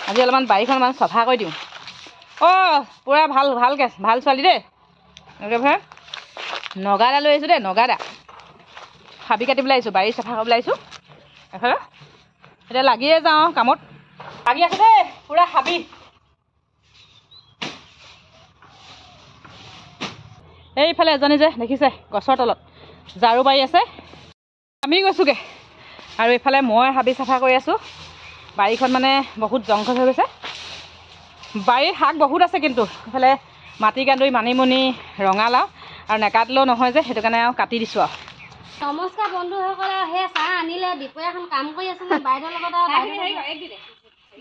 আজি অলপমান বাৰীখন মানে চাফা কৰি দিওঁ। অ' পূৰা ভাল ছোৱালী দেই। একেবাৰে নগাদা লৈ আহিছোঁ দেই, নগাদা। হাবি কাটিবলৈ আহিছোঁ, বাৰী চাফা কৰিবলৈ আহিছোঁ। এফালে এতিয়া লাগিয়ে যাওঁ কামত। লাগি আছে দেই পূৰা হাবি। এইফালে এজনী যে দেখিছে গছৰ তলত ঝাৰু মাৰি আছে, আমি গৈছোঁগৈ। আৰু এইফালে মই হাবি চাফা কৰি আছোঁ। বাৰীখন মানে বহুত জংঘল হৈ গৈছে। বাৰীত শাক বহুত আছে, কিন্তু এইফালে মাটিকাঁদুৰি, মানিমুনি, ৰঙালাও আৰু নেকাটিলেও নহয় যে, সেইটো কাৰণে আৰু কাটি দিছোঁ আৰু। নমস্কাৰ বন্ধুসকল, সেই চাহ আনিলে দুপৰীয়াখন কাম কৰি আছোঁ মই বাইদেউৰ লগত।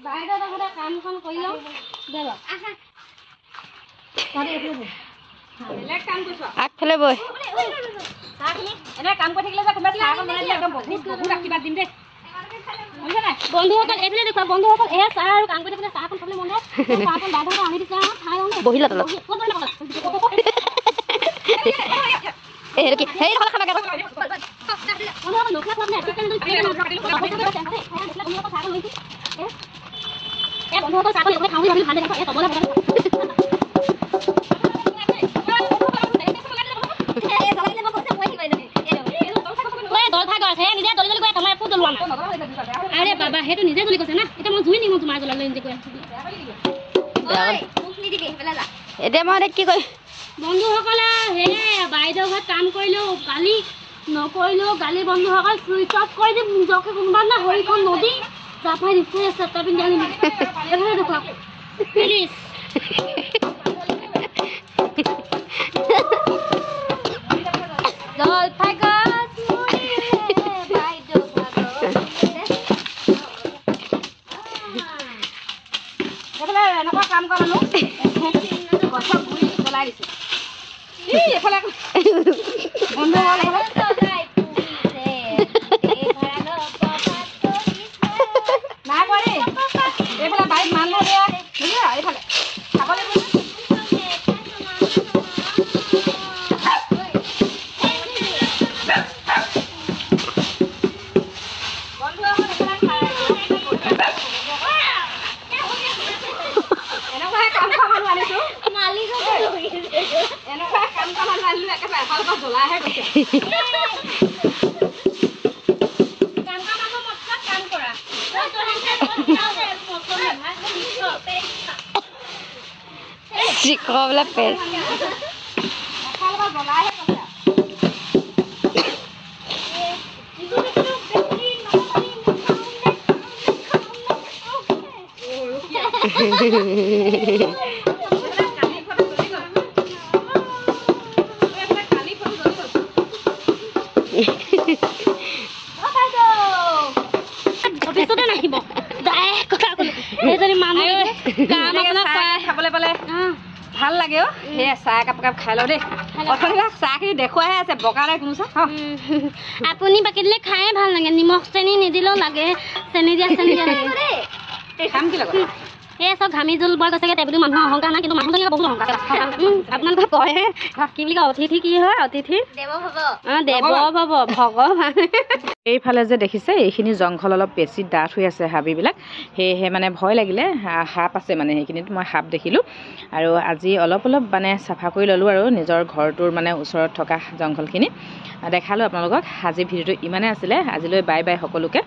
বাইদেউৰ লগতে কামখন কৰি লওঁ দে বাৰু। আগফালে বৈ এনে কাম কৰি থাকিলে যে কোনোবাই চাহ অকণ বনাই দিলে একদম বহুত আশীৰ্বাদ দিম দেই। বন্ধুসকল এইফালে দেখুৱা, বন্ধুসকল এয়া চাহ আৰু কাম কৰি থাকিলে চাহ অকণ খাবলৈ মন যায়। চাহকণ বাইদেউহঁতে আনি দিছে আৰু খাই লওঁ। বহিলা তলত আরে বাবা সেইটো নিজে জ্বলি গৈছে না, এটা মই জুই নিম তোমাৰ জ্বলালে নিজে কৈ আছো। এতিয়া মই কি কৰিম বন্ধুসকল? হে বাইদেউ ঘৰত কাম কৰিলো, গালি নকৰিলো, গালি বন্ধুসকল চুইচ অফ কৰি দিম। নিজকে কোনোবা না হৰিখন নদী জাপাই দিছে চেষ্টা পিন্ধি আনিম। এফালে দেখুৱা প্লিজ। জলফাই গছ মৰিলে বাইদেউ এইফালে এনেকুৱা কাম কৰা মানুহ গছৰ গুৰি জ্বলাই দিছে। এইফালে বন্ধু নাই কৰি এইফালে বাৰীত মানুহ দিয়া এইফালে খাবলৈ জ্বলাহে গৈছে। অফিচতে নাহিব খাবলৈ পালে ভাল লাগে। অ' সেয়া চাহ একাপ খাই লওঁ দেই। চাহখিনি দেখুৱাইহে আছে, বগা নাই কোনো চাহ। আপুনি বাকী দিলে খায়ে ভাল লাগে, নিমখ চেনি নিদিলেও লাগে, চেনি দিয়া লাগে। খাম কি লগত এই চব ঘামি জোল বৰ কৈছেগে বুলি মানুহৰ অহংকাৰ নাই, কিন্তু মানুহ লাগে বহুত অহংকাৰ। আপোনালোকে কয় কি বুলি কয়, অতিথি কি হয়? অতিথি দেৱ ভৱ ভগৱান। এইফালে যে দেখিছে এইখিনি জংঘল অলপ বেছি ডাঠ হৈ আছে হাবিবিলাক, সেয়েহে মানে ভয় লাগিলে। সাপ আছে মানে সেইখিনিত মই সাপ দেখিলোঁ। আৰু আজি অলপ মানে চাফা কৰি ল'লোঁ আৰু নিজৰ ঘৰটোৰ মানে ওচৰত থকা জংঘলখিনি দেখালোঁ আপোনালোকক। আজি ভিডিঅ'টো ইমানেই আছিলে। আজিলৈ বাই বাই সকলোকে।